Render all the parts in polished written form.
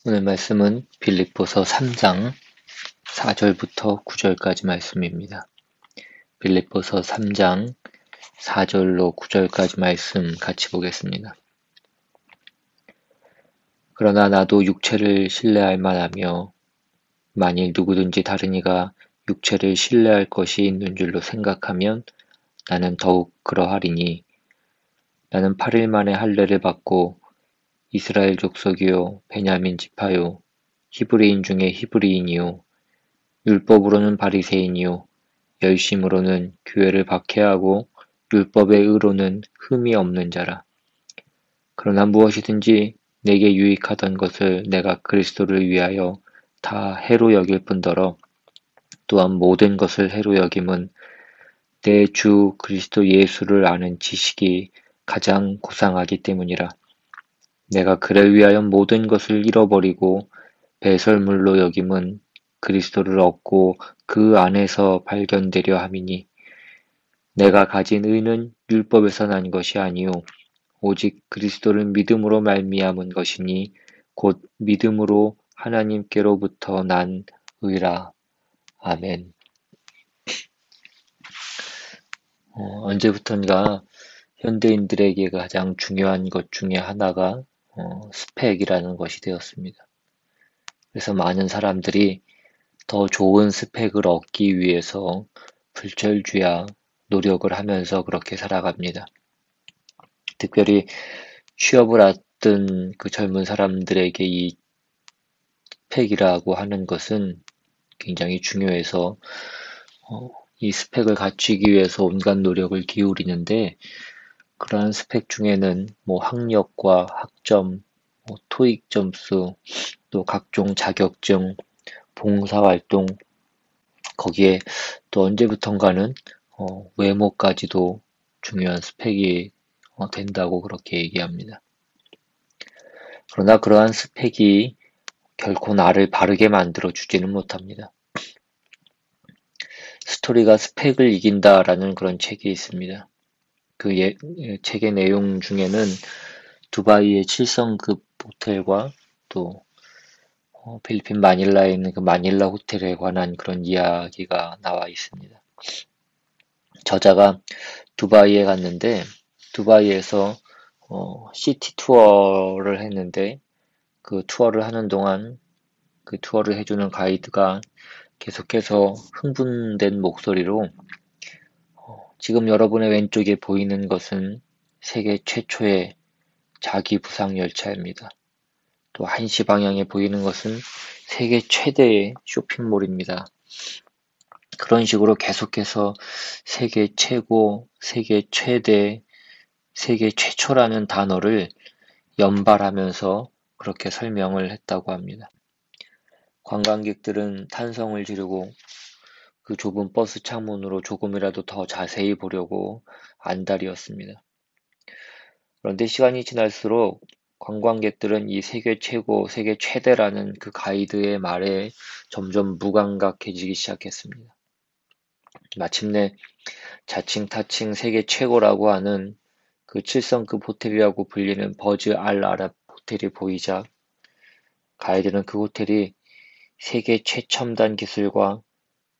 오늘 말씀은 빌립보서 3장 4절부터 9절까지 말씀입니다. 빌립보서 3장 4절로 9절까지 말씀 같이 보겠습니다. 그러나 나도 육체를 신뢰할 만하며 만일 누구든지 다른 이가 육체를 신뢰할 것이 있는 줄로 생각하면 나는 더욱 그러하리니 나는 8일 만에 할례를 받고 이스라엘 족속이요 베냐민 지파요 히브리인 중에 히브리인이요 율법으로는 바리새인이요 열심으로는 교회를 박해하고 율법의 의로는 흠이 없는 자라. 그러나 무엇이든지 내게 유익하던 것을 내가 그리스도를 위하여 다 해로 여길 뿐더러 또한 모든 것을 해로 여김은 내 주 그리스도 예수를 아는 지식이 가장 고상하기 때문이라. 내가 그를 위하여 모든 것을 잃어버리고 배설물로 여김은 그리스도를 얻고 그 안에서 발견되려 함이니 내가 가진 의는 율법에서 난 것이 아니요 오직 그리스도를 믿음으로 말미암은 것이니 곧 믿음으로 하나님께로부터 난 의라. 아멘. 언제부턴가 현대인들에게 가장 중요한 것 중에 하나가 스펙이라는 것이 되었습니다. 그래서 많은 사람들이 더 좋은 스펙을 얻기 위해서 불철주야 노력을 하면서 그렇게 살아갑니다. 특별히 취업을 앞둔 그 젊은 사람들에게 이 스펙이라고 하는 것은 굉장히 중요해서 이 스펙을 갖추기 위해서 온갖 노력을 기울이는데 그러한 스펙 중에는 학력과 학점, 토익 점수, 또 각종 자격증, 봉사활동, 거기에 또 언제부턴가는 외모까지도 중요한 스펙이 된다고 그렇게 얘기합니다. 그러나 그러한 스펙이 결코 나를 바르게 만들어 주지는 못합니다. 스토리가 스펙을 이긴다라는 그런 책이 있습니다. 그 책의 내용 중에는 두바이의 7성급 호텔과 또 필리핀 마닐라에 있는 그 마닐라 호텔에 관한 그런 이야기가 나와 있습니다. 저자가 두바이에 갔는데 두바이에서 시티 투어를 했는데 그 투어를 하는 동안 그 투어를 해주는 가이드가 계속해서 흥분된 목소리로 지금 여러분의 왼쪽에 보이는 것은 세계 최초의 자기 부상 열차입니다. 또 1시 방향에 보이는 것은 세계 최대의 쇼핑몰입니다. 그런 식으로 계속해서 세계 최고, 세계 최대, 세계 최초라는 단어를 연발하면서 그렇게 설명을 했다고 합니다. 관광객들은 탄성을 지르고 그 좁은 버스 창문으로 조금이라도 더 자세히 보려고 안달이었습니다. 그런데 시간이 지날수록 관광객들은 이 세계 최고, 세계 최대라는 그 가이드의 말에 점점 무감각해지기 시작했습니다. 마침내 자칭 타칭 세계 최고라고 하는 그 7성급 호텔이라고 불리는 버즈 알 아랍 호텔이 보이자 가이드는 그 호텔이 세계 최첨단 기술과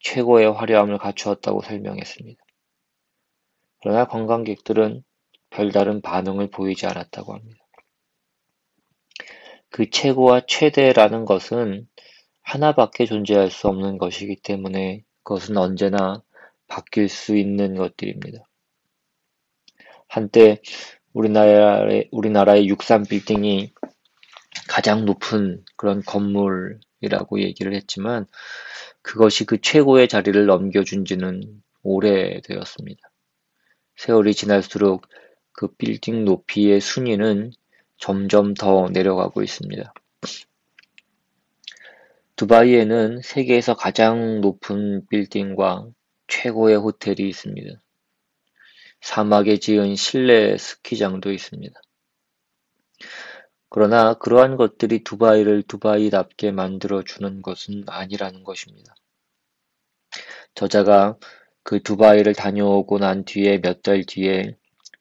최고의 화려함을 갖추었다고 설명했습니다. 그러나 관광객들은 별다른 반응을 보이지 않았다고 합니다. 그 최고와 최대라는 것은 하나밖에 존재할 수 없는 것이기 때문에 그것은 언제나 바뀔 수 있는 것들입니다. 한때 우리나라의 63빌딩이 가장 높은 그런 건물이라고 얘기를 했지만 그것이 그 최고의 자리를 넘겨준 지는 오래되었습니다. 세월이 지날수록 그 빌딩 높이의 순위는 점점 더 내려가고 있습니다. 두바이에는 세계에서 가장 높은 빌딩과 최고의 호텔이 있습니다. 사막에 지은 실내 스키장도 있습니다. 그러나 그러한 것들이 두바이를 두바이답게 만들어주는 것은 아니라는 것입니다. 저자가 그 두바이를 다녀오고 난 뒤에 몇 달 뒤에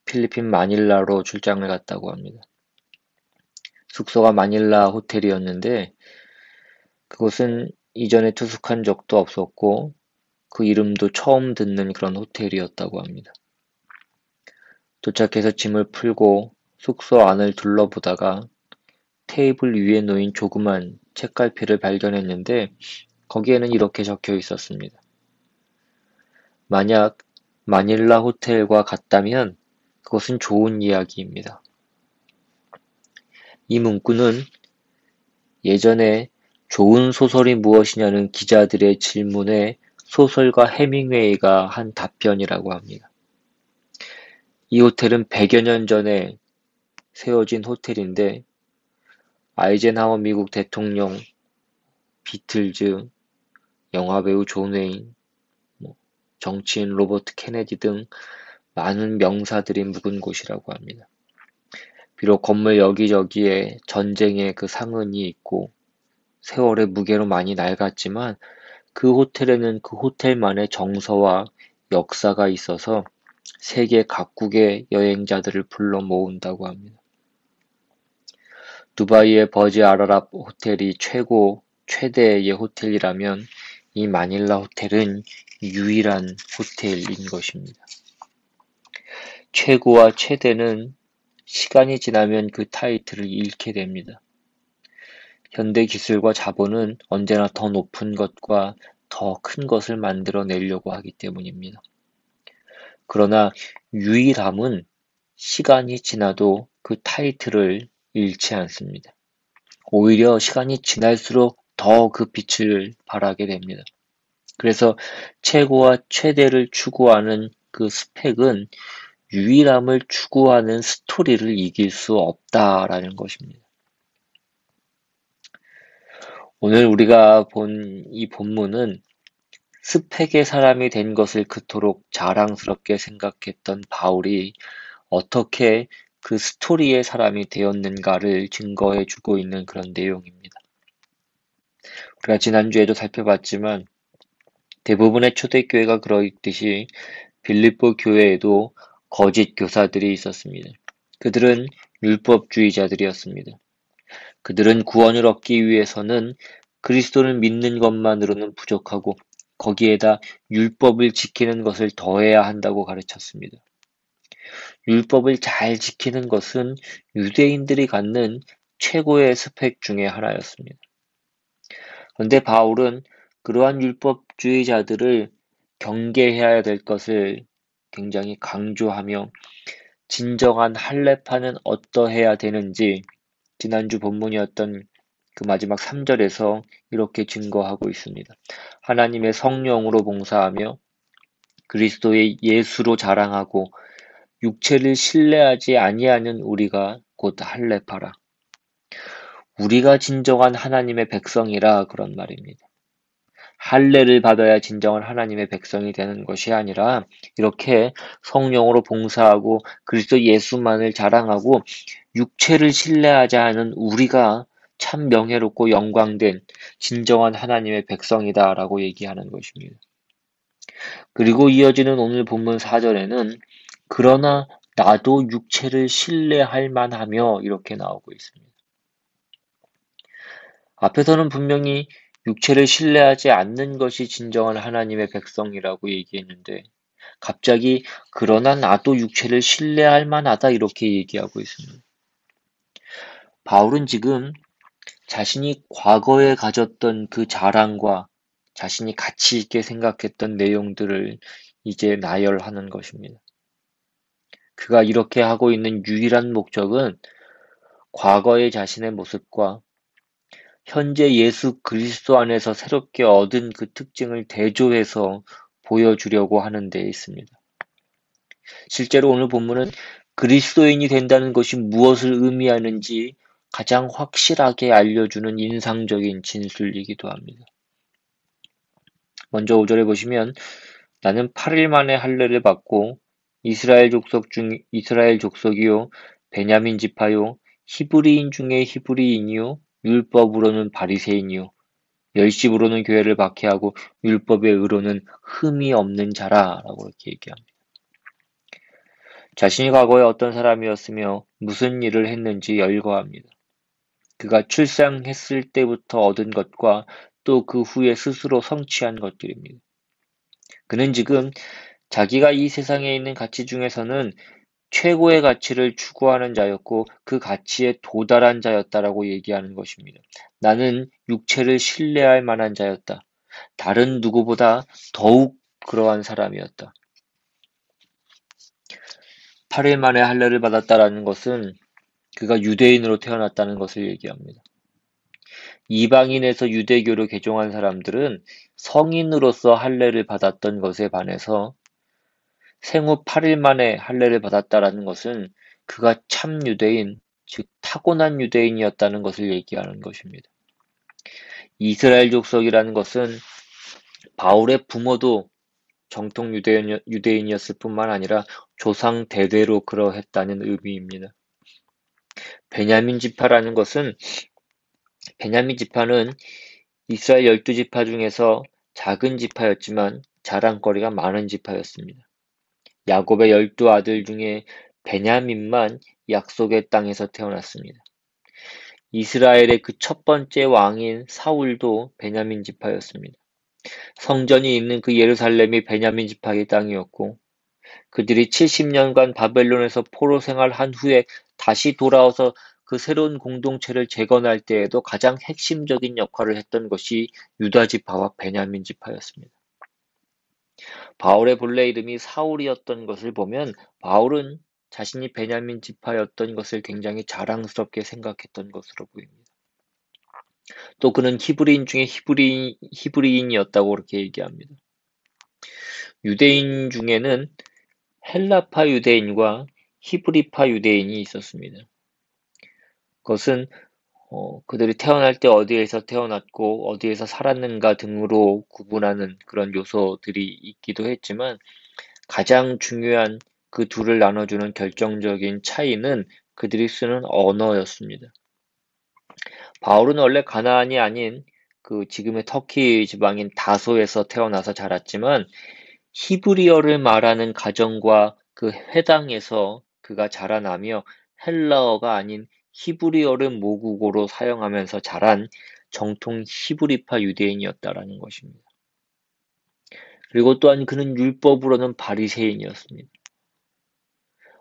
필리핀 마닐라로 출장을 갔다고 합니다. 숙소가 마닐라 호텔이었는데 그곳은 이전에 투숙한 적도 없었고 그 이름도 처음 듣는 그런 호텔이었다고 합니다. 도착해서 짐을 풀고 숙소 안을 둘러보다가 테이블 위에 놓인 조그만 책갈피를 발견했는데 거기에는 이렇게 적혀 있었습니다. 만약 마닐라 호텔과 같다면 그것은 좋은 이야기입니다. 이 문구는 예전에 좋은 소설이 무엇이냐는 기자들의 질문에 소설가 해밍웨이가 한 답변이라고 합니다. 이 호텔은 100여 년 전에 세워진 호텔인데 아이젠하워 미국 대통령, 비틀즈, 영화배우 존 웨인, 정치인 로버트 케네디 등 많은 명사들이 묵은 곳이라고 합니다. 비록 건물 여기저기에 전쟁의 그 상흔이 있고 세월의 무게로 많이 낡았지만 그 호텔에는 그 호텔만의 정서와 역사가 있어서 세계 각국의 여행자들을 불러 모은다고 합니다. 두바이의 버즈 알아랍 호텔이 최대의 호텔이라면 이 마닐라 호텔은 유일한 호텔인 것입니다. 최고와 최대는 시간이 지나면 그 타이틀을 잃게 됩니다. 현대 기술과 자본은 언제나 더 높은 것과 더 큰 것을 만들어내려고 하기 때문입니다. 그러나 유일함은 시간이 지나도 그 타이틀을 잃지 않습니다. 오히려 시간이 지날수록 더 그 빛을 발하게 됩니다. 그래서 최고와 최대를 추구하는 그 스펙은 유일함을 추구하는 스토리를 이길 수 없다라는 것입니다. 오늘 우리가 본 이 본문은 스펙의 사람이 된 것을 그토록 자랑스럽게 생각했던 바울이 어떻게 그 스토리의 사람이 되었는가를 증거해 주고 있는 그런 내용입니다. 우리가 지난주에도 살펴봤지만 대부분의 초대교회가 그러했듯이 빌립보 교회에도 거짓 교사들이 있었습니다. 그들은 율법주의자들이었습니다. 그들은 구원을 얻기 위해서는 그리스도를 믿는 것만으로는 부족하고 거기에다 율법을 지키는 것을 더해야 한다고 가르쳤습니다. 율법을 잘 지키는 것은 유대인들이 갖는 최고의 스펙 중에 하나였습니다. 그런데 바울은 그러한 율법주의자들을 경계해야 될 것을 굉장히 강조하며 진정한 할례파는 어떠해야 되는지 지난주 본문이었던 그 마지막 3절에서 이렇게 증거하고 있습니다. 하나님의 성령으로 봉사하며 그리스도의 예수로 자랑하고 육체를 신뢰하지 아니하는 우리가 곧 할례파라. 우리가 진정한 하나님의 백성이라 그런 말입니다. 할례를 받아야 진정한 하나님의 백성이 되는 것이 아니라 이렇게 성령으로 봉사하고 그리스도 예수만을 자랑하고 육체를 신뢰하지 않은 우리가 참 명예롭고 영광된 진정한 하나님의 백성이다라고 얘기하는 것입니다. 그리고 이어지는 오늘 본문 4절에는 그러나 나도 육체를 신뢰할 만하며 이렇게 나오고 있습니다. 앞에서는 분명히 육체를 신뢰하지 않는 것이 진정한 하나님의 백성이라고 얘기했는데 갑자기 그러나 나도 육체를 신뢰할 만하다 이렇게 얘기하고 있습니다. 바울은 지금 자신이 과거에 가졌던 그 자랑과 자신이 가치 있게 생각했던 내용들을 이제 나열하는 것입니다. 그가 이렇게 하고 있는 유일한 목적은 과거의 자신의 모습과 현재 예수 그리스도 안에서 새롭게 얻은 그 특징을 대조해서 보여주려고 하는 데 있습니다. 실제로 오늘 본문은 그리스도인이 된다는 것이 무엇을 의미하는지 가장 확실하게 알려주는 인상적인 진술이기도 합니다. 먼저 5절에 보시면 나는 8일 만에 할례를 받고 이스라엘 족속이요 베냐민 지파요 히브리인 중에 히브리인이요 율법으로는 바리새인이요 멸시부로는 교회를 박해하고 율법의 의로는 흠이 없는 자라라고 이렇게 얘기합니다. 자신이 과거에 어떤 사람이었으며 무슨 일을 했는지 열거합니다. 그가 출생했을 때부터 얻은 것과 또 그 후에 스스로 성취한 것들입니다. 그는 지금 자기가 이 세상에 있는 가치 중에서는 최고의 가치를 추구하는 자였고 그 가치에 도달한 자였다라고 얘기하는 것입니다. 나는 육체를 신뢰할 만한 자였다. 다른 누구보다 더욱 그러한 사람이었다. 8일 만에 할례를 받았다라는 것은 그가 유대인으로 태어났다는 것을 얘기합니다. 이방인에서 유대교로 개종한 사람들은 성인으로서 할례를 받았던 것에 반해서 생후 8일 만에 할례를 받았다라는 것은 그가 참 유대인, 즉 타고난 유대인이었다는 것을 얘기하는 것입니다. 이스라엘 족속이라는 것은 바울의 부모도 정통 유대인이었을 뿐만 아니라 조상 대대로 그러했다는 의미입니다. 베냐민 지파라는 것은 베냐민 지파는 이스라엘 12지파 중에서 작은 지파였지만 자랑거리가 많은 지파였습니다. 야곱의 12아들 중에 베냐민만 약속의 땅에서 태어났습니다. 이스라엘의 그 첫 번째 왕인 사울도 베냐민 지파였습니다. 성전이 있는 그 예루살렘이 베냐민 지파의 땅이었고 그들이 70년간 바벨론에서 포로 생활한 후에 다시 돌아와서 그 새로운 공동체를 재건할 때에도 가장 핵심적인 역할을 했던 것이 유다 지파와 베냐민 지파였습니다. 바울의 본래 이름이 사울이었던 것을 보면 바울은 자신이 베냐민 지파였던 것을 굉장히 자랑스럽게 생각했던 것으로 보입니다. 또 그는 히브리인 중에 히브리인이었다고 그렇게 얘기합니다. 유대인 중에는 헬라파 유대인과 히브리파 유대인이 있었습니다. 그것은 그들이 태어날 때 어디에서 태어났고 어디에서 살았는가 등으로 구분하는 그런 요소들이 있기도 했지만 가장 중요한 그 둘을 나눠주는 결정적인 차이는 그들이 쓰는 언어였습니다. 바울은 원래 가나안이 아닌 그 지금의 터키 지방인 다소에서 태어나서 자랐지만 히브리어를 말하는 가정과 그 회당에서 그가 자라나며 헬라어가 아닌 히브리어를 모국어로 사용하면서 자란 정통 히브리파 유대인이었다라는 것입니다. 그리고 또한 그는 율법으로는 바리새인이었습니다.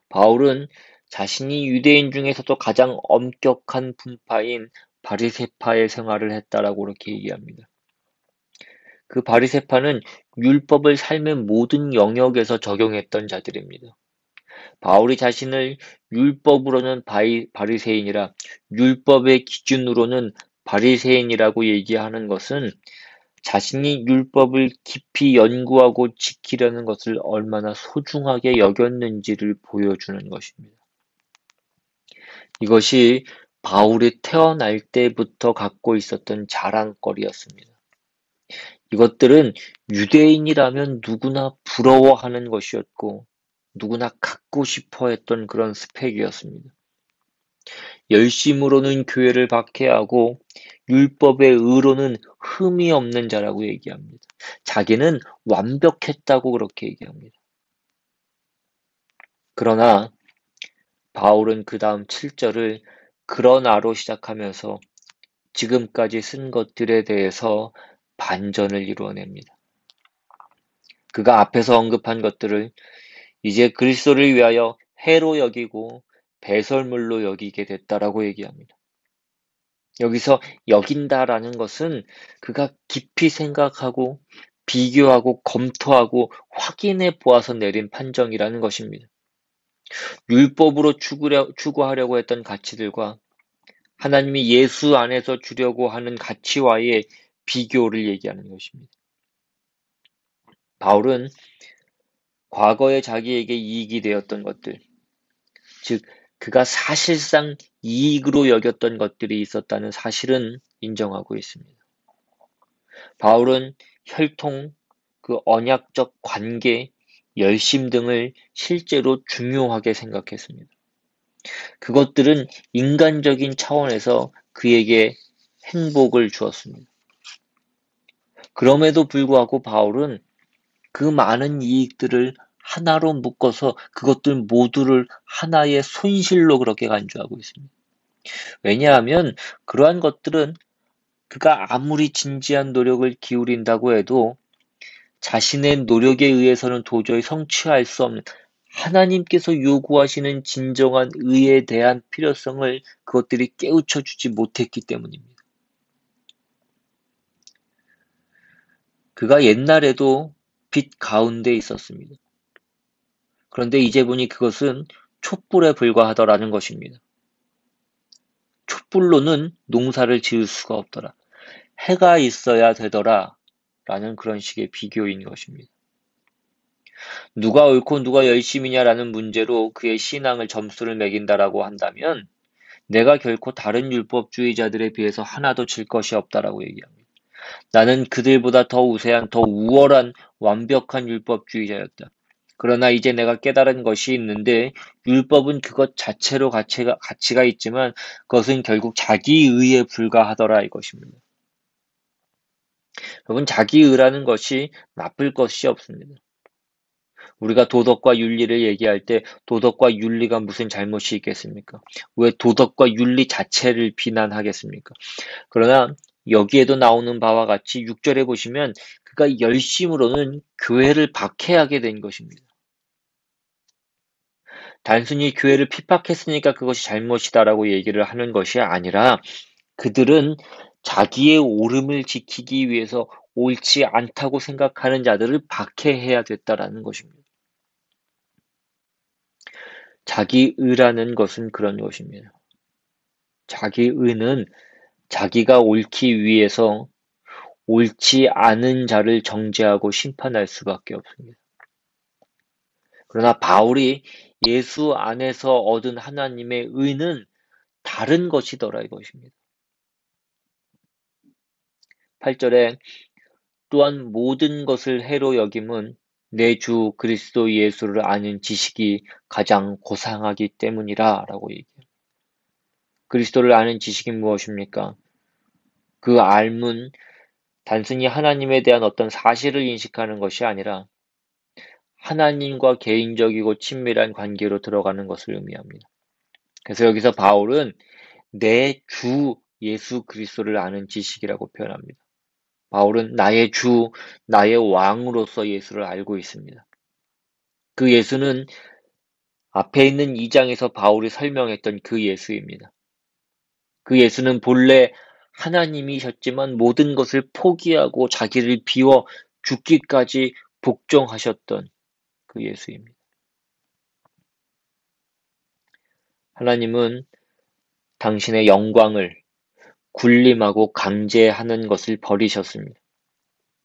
바울은 자신이 유대인 중에서도 가장 엄격한 분파인 바리새파의 생활을 했다라고 그렇게 얘기합니다. 그 바리새파는 율법을 삶의 모든 영역에서 적용했던 자들입니다. 바울이 자신을 율법으로는 바리새인이라 율법의 기준으로는 바리새인이라고 얘기하는 것은 자신이 율법을 깊이 연구하고 지키려는 것을 얼마나 소중하게 여겼는지를 보여주는 것입니다. 이것이 바울이 태어날 때부터 갖고 있었던 자랑거리였습니다. 이것들은 유대인이라면 누구나 부러워하는 것이었고 누구나 갖고 싶어 했던 그런 스펙이었습니다. 열심으로는 교회를 박해하고 율법의 의로는 흠이 없는 자라고 얘기합니다. 자기는 완벽했다고 그렇게 얘기합니다. 그러나 바울은 그 다음 7절을 그러나로 시작하면서 지금까지 쓴 것들에 대해서 반전을 이루어냅니다. 그가 앞에서 언급한 것들을 이제 그리스도를 위하여 해로 여기고 배설물로 여기게 됐다라고 얘기합니다. 여기서 여긴다라는 것은 그가 깊이 생각하고 비교하고 검토하고 확인해 보아서 내린 판정이라는 것입니다. 율법으로 추구하려고 했던 가치들과 하나님이 예수 안에서 주려고 하는 가치와의 비교를 얘기하는 것입니다. 바울은 과거에 자기에게 이익이 되었던 것들, 즉 그가 사실상 이익으로 여겼던 것들이 있었다는 사실은 인정하고 있습니다. 바울은 혈통, 그 언약적 관계, 열심 등을 실제로 중요하게 생각했습니다. 그것들은 인간적인 차원에서 그에게 행복을 주었습니다. 그럼에도 불구하고 바울은 그 많은 이익들을 하나로 묶어서 그것들 모두를 하나의 손실로 그렇게 간주하고 있습니다. 왜냐하면 그러한 것들은 그가 아무리 진지한 노력을 기울인다고 해도 자신의 노력에 의해서는 도저히 성취할 수 없는 하나님께서 요구하시는 진정한 의에 대한 필요성을 그것들이 깨우쳐 주지 못했기 때문입니다. 그가 옛날에도 빛 가운데 있었습니다. 그런데 이제 보니 그것은 촛불에 불과하더라는 것입니다. 촛불로는 농사를 지을 수가 없더라. 해가 있어야 되더라. 라는 그런 식의 비교인 것입니다. 누가 옳고 누가 열심이냐라는 문제로 그의 신앙을 점수를 매긴다라고 한다면 내가 결코 다른 율법주의자들에 비해서 하나도 질 것이 없다라고 얘기합니다. 나는 그들보다 더 우세한, 더 우월한 완벽한 율법주의자였다. 그러나 이제 내가 깨달은 것이 있는데 율법은 그것 자체로 가치가 있지만 그것은 결국 자기의에 불과하더라 이것입니다. 여러분 자기의라는 것이 나쁠 것이 없습니다. 우리가 도덕과 윤리를 얘기할 때 도덕과 윤리가 무슨 잘못이 있겠습니까? 왜 도덕과 윤리 자체를 비난하겠습니까? 그러나 여기에도 나오는 바와 같이 6절에 보시면 그가 열심으로는 교회를 박해하게 된 것입니다. 단순히 교회를 핍박했으니까 그것이 잘못이다라고 얘기를 하는 것이 아니라 그들은 자기의 옳음을 지키기 위해서 옳지 않다고 생각하는 자들을 박해해야 됐다라는 것입니다. 자기의라는 것은 그런 것입니다. 자기의는 자기가 옳기 위해서 옳지 않은 자를 정죄하고 심판할 수밖에 없습니다. 그러나 바울이 예수 안에서 얻은 하나님의 의는 다른 것이더라 이것입니다. 8절에 또한 모든 것을 해로 여김은 내 주 그리스도 예수를 아는 지식이 가장 고상하기 때문이라 라고 얘기해요. 그리스도를 아는 지식이 무엇입니까? 그 알문 단순히 하나님에 대한 어떤 사실을 인식하는 것이 아니라 하나님과 개인적이고 친밀한 관계로 들어가는 것을 의미합니다. 그래서 여기서 바울은 내 주 예수 그리스도를 아는 지식이라고 표현합니다. 바울은 나의 주, 나의 왕으로서 예수를 알고 있습니다. 그 예수는 앞에 있는 2장에서 바울이 설명했던 그 예수입니다. 그 예수는 본래 하나님이셨지만 모든 것을 포기하고 자기를 비워 죽기까지 복종하셨던 그 예수입니다. 하나님은 당신의 영광을 군림하고 강제하는 것을 버리셨습니다.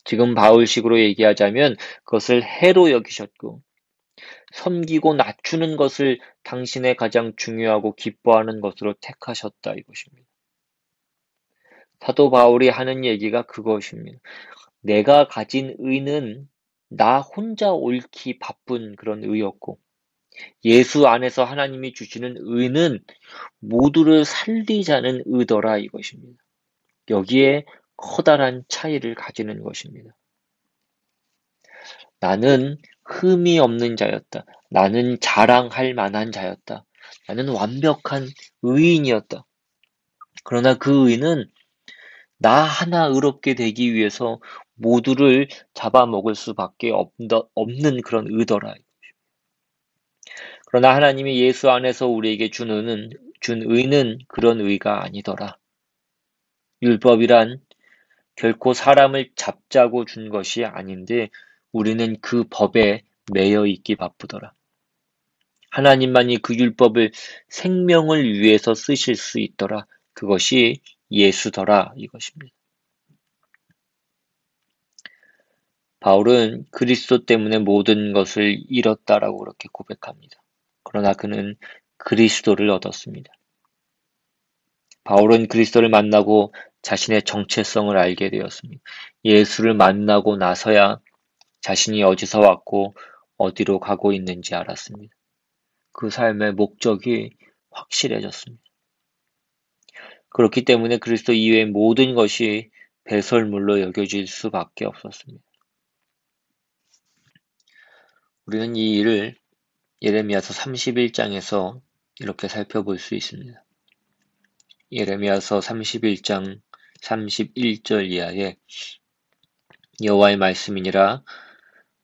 지금 바울식으로 얘기하자면 그것을 해로 여기셨고 섬기고 낮추는 것을 당신의 가장 중요하고 기뻐하는 것으로 택하셨다 이것입니다. 사도 바울이 하는 얘기가 그것입니다. 내가 가진 의는 나 혼자 옳기 바쁜 그런 의였고 예수 안에서 하나님이 주시는 의는 모두를 살리자는 의더라 이것입니다. 여기에 커다란 차이를 가지는 것입니다. 나는 흠이 없는 자였다. 나는 자랑할 만한 자였다. 나는 완벽한 의인이었다. 그러나 그 의는 나 하나 의롭게 되기 위해서 모두를 잡아먹을 수밖에 없는 그런 의더라. 그러나 하나님이 예수 안에서 우리에게 준 의는 그런 의가 아니더라. 율법이란 결코 사람을 잡자고 준 것이 아닌데 우리는 그 법에 매여 있기 바쁘더라. 하나님만이 그 율법을 생명을 위해서 쓰실 수 있더라. 그것이 예수더라 이것입니다. 바울은 그리스도 때문에 모든 것을 잃었다라고 그렇게 고백합니다. 그러나 그는 그리스도를 얻었습니다. 바울은 그리스도를 만나고 자신의 정체성을 알게 되었습니다. 예수를 만나고 나서야 자신이 어디서 왔고 어디로 가고 있는지 알았습니다. 그 삶의 목적이 확실해졌습니다. 그렇기 때문에 그리스도 이외의 모든 것이 배설물로 여겨질 수밖에 없었습니다. 우리는 이 일을 예레미야서 31장에서 이렇게 살펴볼 수 있습니다. 예레미야서 31장 31절 이하에 여호와의 말씀이니라.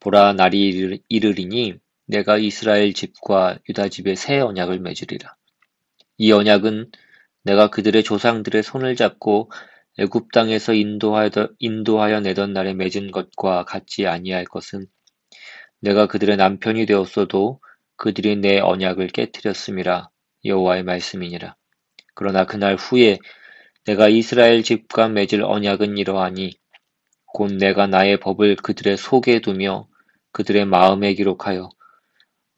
보라, 날이 이르리니 내가 이스라엘 집과 유다 집에 새 언약을 맺으리라. 이 언약은 내가 그들의 조상들의 손을 잡고 애굽 땅에서 인도하여 내던 날에 맺은 것과 같지 아니할 것은 내가 그들의 남편이 되었어도 그들이 내 언약을 깨뜨렸음이라. 여호와의 말씀이니라. 그러나 그날 후에 내가 이스라엘 집과 맺을 언약은 이러하니 곧 내가 나의 법을 그들의 속에 두며 그들의 마음에 기록하여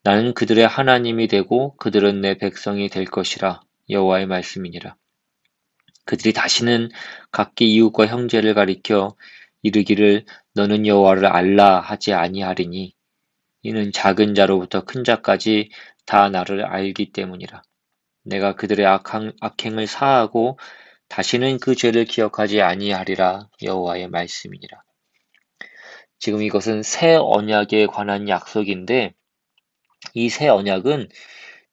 나는 그들의 하나님이 되고 그들은 내 백성이 될 것이라. 여호와의 말씀이니라. 그들이 다시는 각기 이웃과 형제를 가리켜 이르기를 너는 여호와를 알라 하지 아니하리니 이는 작은 자로부터 큰 자까지 다 나를 알기 때문이라. 내가 그들의 악행을 사하고 다시는 그 죄를 기억하지 아니하리라. 여호와의 말씀이니라. 지금 이것은 새 언약에 관한 약속인데 이 새 언약은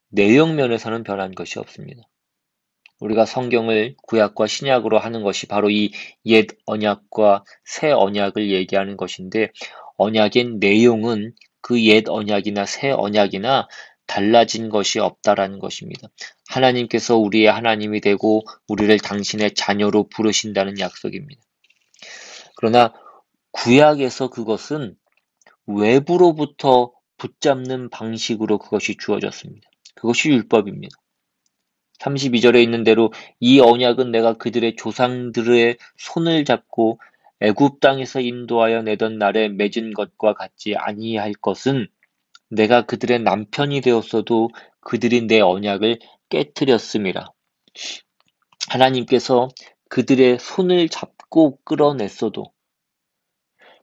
내용 면에서는 변한 것이 없습니다. 우리가 성경을 구약과 신약으로 하는 것이 바로 이 옛 언약과 새 언약을 얘기하는 것인데 언약의 내용은 그 옛 언약이나 새 언약이나 달라진 것이 없다라는 것입니다. 하나님께서 우리의 하나님이 되고 우리를 당신의 자녀로 부르신다는 약속입니다. 그러나 구약에서 그것은 외부로부터 붙잡는 방식으로 그것이 주어졌습니다. 그것이 율법입니다. 32절에 있는 대로 이 언약은 내가 그들의 조상들의 손을 잡고 애굽 땅에서 인도하여 내던 날에 맺은 것과 같지 아니할 것은 내가 그들의 남편이 되었어도 그들이 내 언약을 깨뜨렸음이라. 하나님께서 그들의 손을 잡고 끌어냈어도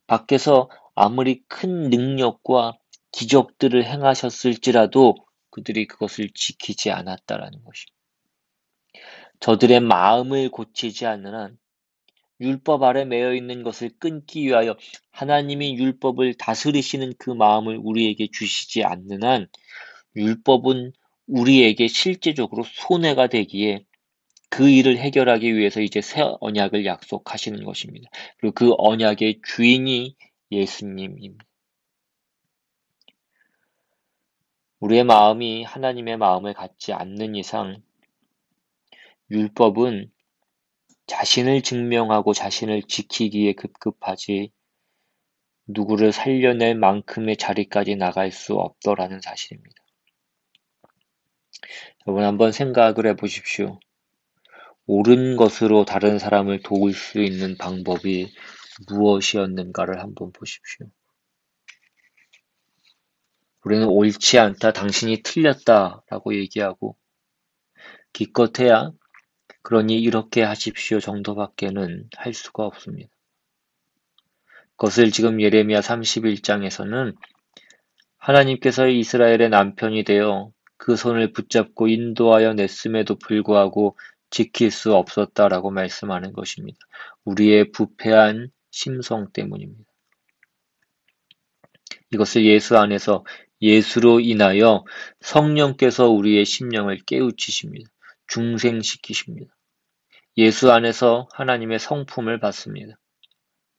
밖에서 아무리 큰 능력과 기적들을 행하셨을지라도 그들이 그것을 지키지 않았다라는 것입니다. 저들의 마음을 고치지 않는 한 율법 아래 매여 있는 것을 끊기 위하여 하나님이 율법을 다스리시는 그 마음을 우리에게 주시지 않는 한 율법은 우리에게 실제적으로 손해가 되기에 그 일을 해결하기 위해서 이제 새 언약을 약속하시는 것입니다. 그리고 그 언약의 주인이 예수님입니다. 우리의 마음이 하나님의 마음을 갖지 않는 이상 율법은 자신을 증명하고 자신을 지키기에 급급하지 누구를 살려낼 만큼의 자리까지 나갈 수 없더라는 사실입니다. 여러분 한번 생각을 해보십시오. 옳은 것으로 다른 사람을 도울 수 있는 방법이 무엇이었는가를 한번 보십시오. 우리는 옳지 않다, 당신이 틀렸다라고 얘기하고 기껏해야 그러니 이렇게 하십시오 정도밖에는 할 수가 없습니다. 그것을 지금 예레미야 31장에서는 하나님께서 이스라엘의 남편이 되어 그 손을 붙잡고 인도하여 냈음에도 불구하고 지킬 수 없었다라고 말씀하는 것입니다. 우리의 부패한 심성 때문입니다. 이것을 예수 안에서 예수로 인하여 성령께서 우리의 심령을 깨우치십니다. 중생시키십니다. 예수 안에서 하나님의 성품을 받습니다.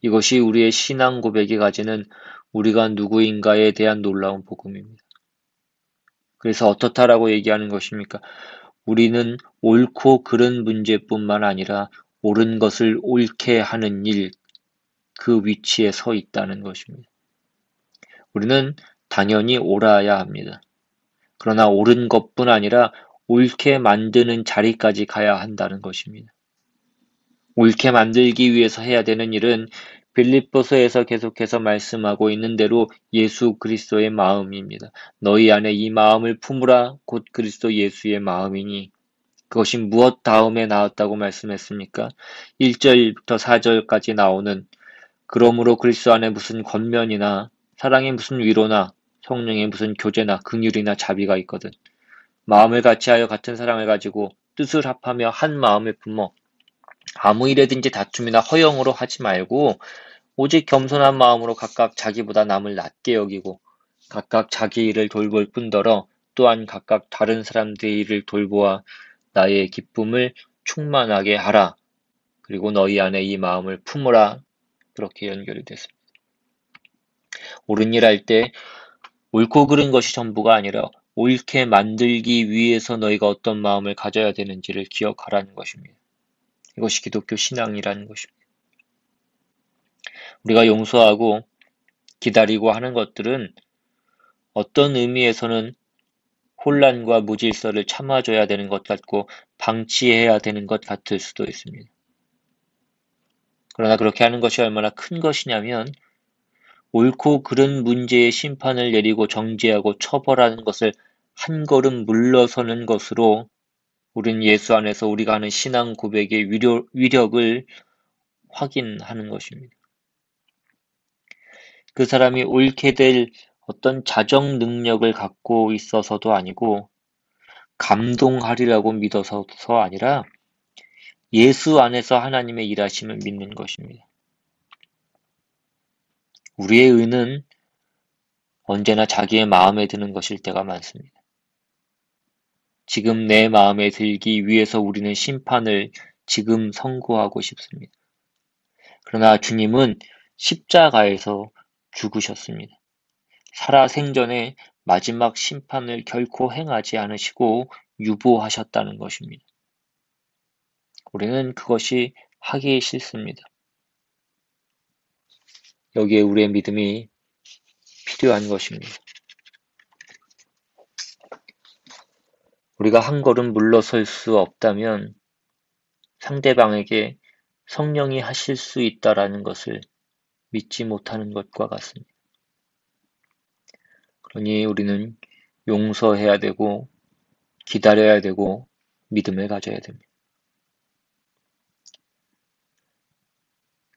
이것이 우리의 신앙 고백이 가지는 우리가 누구인가에 대한 놀라운 복음입니다. 그래서 어떻다라고 얘기하는 것입니까? 우리는 옳고 그른 문제뿐만 아니라 옳은 것을 옳게 하는 일, 그 위치에 서 있다는 것입니다. 우리는 당연히 옳아야 합니다. 그러나 옳은 것뿐 아니라 옳게 만드는 자리까지 가야 한다는 것입니다. 옳게 만들기 위해서 해야 되는 일은 빌립보서에서 계속해서 말씀하고 있는 대로 예수 그리스도의 마음입니다. 너희 안에 이 마음을 품으라 곧 그리스도 예수의 마음이니 그것이 무엇 다음에 나왔다고 말씀했습니까? 1절부터 4절까지 나오는 그러므로 그리스도 안에 무슨 권면이나 사랑의 무슨 위로나 성령의 무슨 교제나 긍휼이나 자비가 있거든. 마음을 같이하여 같은 사랑을 가지고 뜻을 합하며 한 마음을 품어 아무 일에든지 다툼이나 허영으로 하지 말고 오직 겸손한 마음으로 각각 자기보다 남을 낮게 여기고 각각 자기 일을 돌볼 뿐더러 또한 각각 다른 사람들의 일을 돌보아 나의 기쁨을 충만하게 하라. 그리고 너희 안에 이 마음을 품으라. 그렇게 연결이 됐습니다. 옳은 일 할 때 옳고 그른 것이 전부가 아니라 옳게 만들기 위해서 너희가 어떤 마음을 가져야 되는지를 기억하라는 것입니다. 이것이 기독교 신앙이라는 것입니다. 우리가 용서하고 기다리고 하는 것들은 어떤 의미에서는 혼란과 무질서를 참아줘야 되는 것 같고 방치해야 되는 것 같을 수도 있습니다. 그러나 그렇게 하는 것이 얼마나 큰 것이냐면 옳고 그른 문제의 심판을 내리고 정죄하고 처벌하는 것을 한 걸음 물러서는 것으로 우린 예수 안에서 우리가 하는 신앙 고백의 위력을 확인하는 것입니다. 그 사람이 옳게 될 어떤 자정 능력을 갖고 있어서도 아니고 감동하리라고 믿어서도 아니라 예수 안에서 하나님의 일하심을 믿는 것입니다. 우리의 의는 언제나 자기의 마음에 드는 것일 때가 많습니다. 지금 내 마음에 들기 위해서 우리는 심판을 지금 선고하고 싶습니다. 그러나 주님은 십자가에서 죽으셨습니다. 살아생전에 마지막 심판을 결코 행하지 않으시고 유보하셨다는 것입니다. 우리는 그것이 하기 싫습니다. 여기에 우리의 믿음이 필요한 것입니다. 우리가 한 걸음 물러설 수 없다면 상대방에게 성령이 하실 수 있다라는 것을 믿지 못하는 것과 같습니다. 그러니 우리는 용서해야 되고 기다려야 되고 믿음을 가져야 됩니다.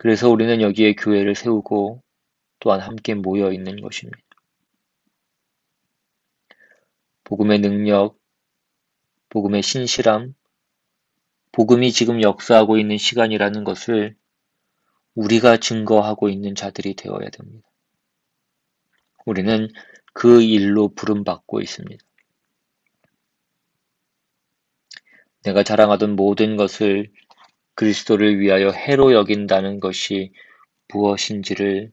그래서 우리는 여기에 교회를 세우고 또한 함께 모여 있는 것입니다. 복음의 능력, 복음의 신실함, 복음이 지금 역사하고 있는 시간이라는 것을 우리가 증거하고 있는 자들이 되어야 됩니다. 우리는 그 일로 부름받고 있습니다. 내가 자랑하던 모든 것을 그리스도를 위하여 해로 여긴다는 것이 무엇인지를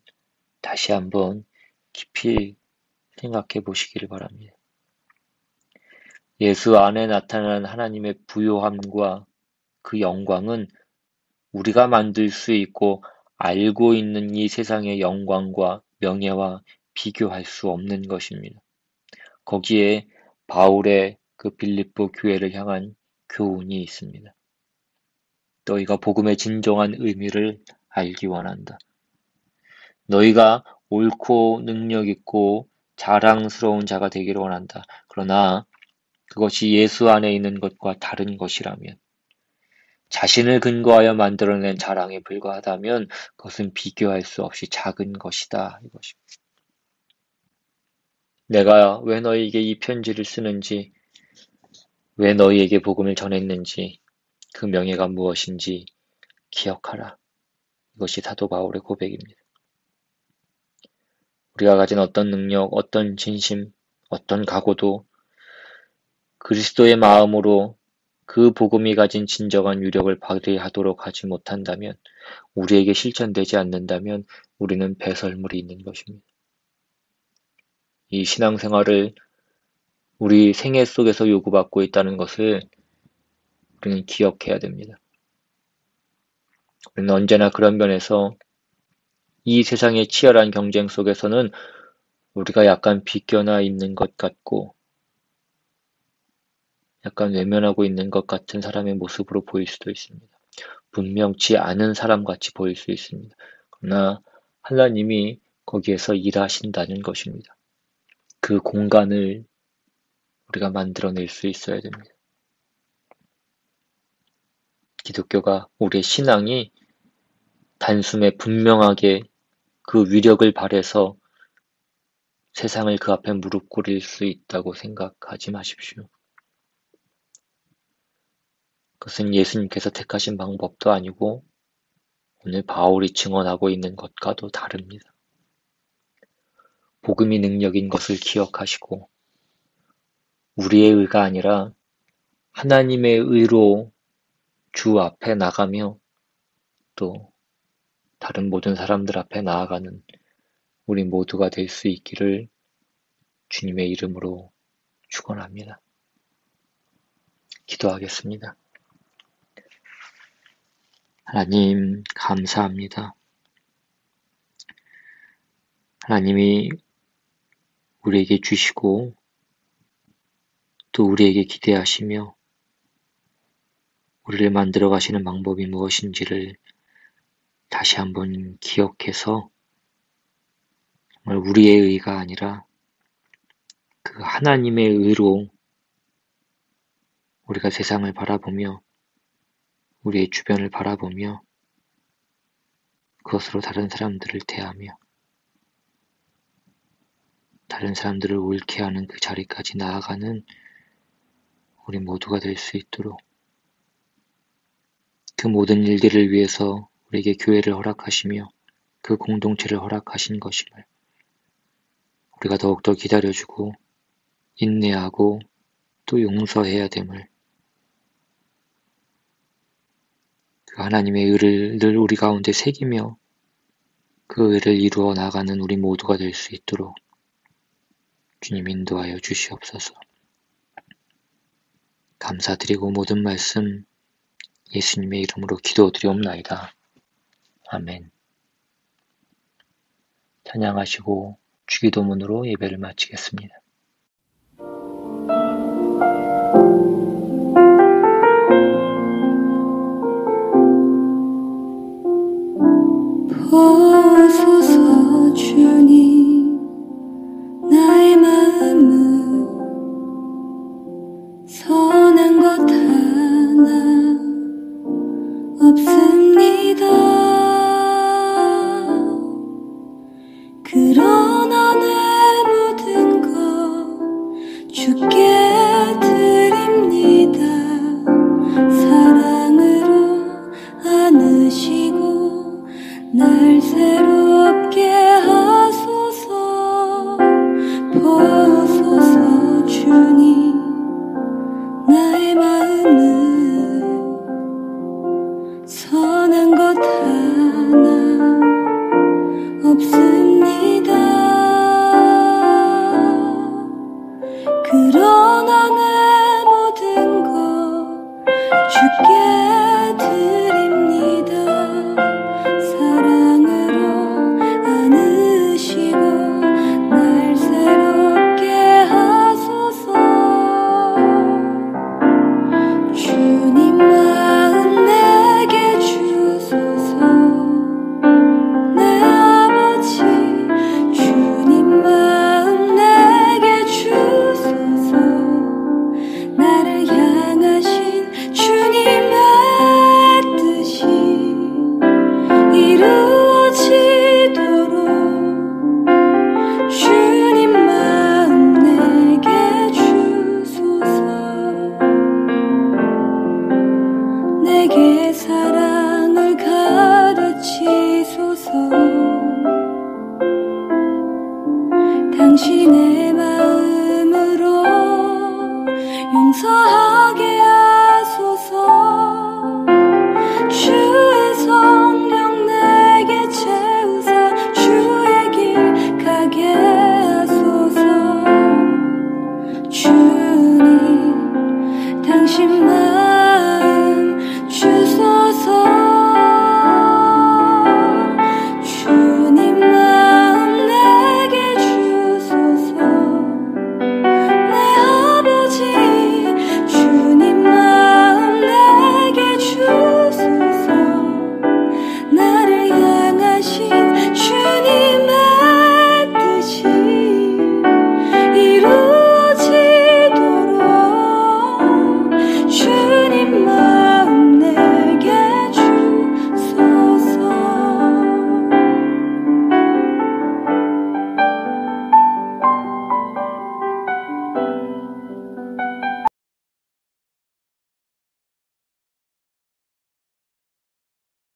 다시 한번 깊이 생각해 보시기를 바랍니다. 예수 안에 나타난 하나님의 부요함과 그 영광은 우리가 만들 수 있고 알고 있는 이 세상의 영광과 명예와 비교할 수 없는 것입니다. 거기에 바울의 그 빌립보 교회를 향한 교훈이 있습니다. 너희가 복음의 진정한 의미를 알기 원한다. 너희가 옳고 능력 있고 자랑스러운 자가 되기를 원한다. 그러나 그것이 예수 안에 있는 것과 다른 것이라면, 자신을 근거하여 만들어낸 자랑에 불과하다면 그것은 비교할 수 없이 작은 것이다. 이것입니다. 내가 왜 너희에게 이 편지를 쓰는지, 왜 너희에게 복음을 전했는지, 그 명예가 무엇인지 기억하라. 이것이 사도 바울의 고백입니다. 우리가 가진 어떤 능력, 어떤 진심, 어떤 각오도 그리스도의 마음으로 그 복음이 가진 진정한 유력을 발휘하도록 하지 못한다면, 우리에게 실천되지 않는다면 우리는 배설물이 있는 것입니다. 이 신앙생활을 우리 생애 속에서 요구받고 있다는 것을 우리는 기억해야 됩니다. 우리는 언제나 그런 면에서 이 세상의 치열한 경쟁 속에서는 우리가 약간 비껴나 있는 것 같고 약간 외면하고 있는 것 같은 사람의 모습으로 보일 수도 있습니다. 분명치 않은 사람같이 보일 수 있습니다. 그러나 하나님이 거기에서 일하신다는 것입니다. 그 공간을 우리가 만들어낼 수 있어야 됩니다. 기독교가, 우리의 신앙이 단숨에 분명하게 그 위력을 발해서 세상을 그 앞에 무릎 꿇일 수 있다고 생각하지 마십시오. 그것은 예수님께서 택하신 방법도 아니고 오늘 바울이 증언하고 있는 것과도 다릅니다. 복음이 능력인 것을 기억하시고 우리의 의가 아니라 하나님의 의로 주 앞에 나가며 또 다른 모든 사람들 앞에 나아가는 우리 모두가 될 수 있기를 주님의 이름으로 축원합니다. 기도하겠습니다. 하나님, 감사합니다. 하나님이 우리에게 주시고 또 우리에게 기대하시며 우리를 만들어 가시는 방법이 무엇인지를 다시 한번 기억해서 정말 우리의 의가 아니라 그 하나님의 의로 우리가 세상을 바라보며 우리의 주변을 바라보며 그것으로 다른 사람들을 대하며 다른 사람들을 옳게 하는 그 자리까지 나아가는 우리 모두가 될 수 있도록 그 모든 일들을 위해서 우리에게 교회를 허락하시며 그 공동체를 허락하신 것임을 우리가 더욱더 기다려주고 인내하고 또 용서해야 됨을 그 하나님의 의를 늘 우리 가운데 새기며 그 의를 이루어 나가는 우리 모두가 될 수 있도록 주님 인도하여 주시옵소서. 감사드리고 모든 말씀 예수님의 이름으로 기도드리옵나이다. 아멘. 찬양하시고 주기도문으로 예배를 마치겠습니다. 보소서 주님 나의 마음은 선한 것 하나 없습니다. 그러나 내 모든 것 주께 드립니다. 사랑으로 안으시고 날 새롭게 하소서. 보소서 주님 나의 마음은 선한 것 하나 없습니다.